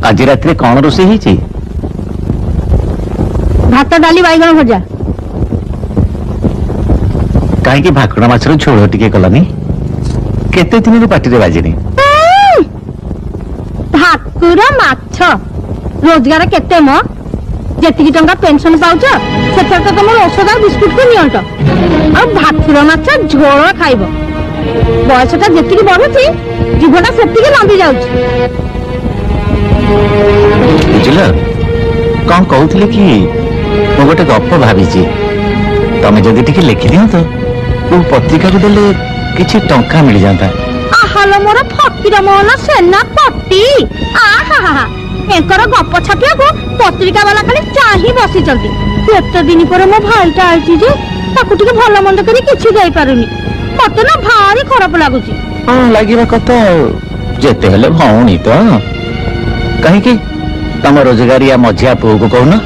आज रात कौन रोषे भात डाली बैगन भजा कहीं भाकुड़ माछर झोल टिके कलानी केते दिन पार्टी बाजिनी भाकुर माछ रोजगार केते मो जेतिकी टंका पेंशन पाउछ सेतर तो तुम औषध बिस्कुट को नियंट आ भाकुर माछ झोल खाइब बयसटा जेतिकी बढ़ुची जीवटा सेतिकी लंबी जाउची बुझल कौन कहते कि मु गोटे गप भावी तमें जदि टिके लिखि दियो तो मु पत्रिका को देले किछि टंका मिल जाता आहालो मोर फकीर मोहन सेना पट्टी आहा एकर गप छापिया को पत्रिका वाला खाली चाही बसी चलती एते दिन पर मो भाईटा आइची जे ताकू टिके भलो मंद करी किछि देई पारुनी मते ना भारी खराब लागुची हां लागिबा कत जेते हेले भौणी तो कहीं कि तम रोजगारिया मझिया पुओ को कहूना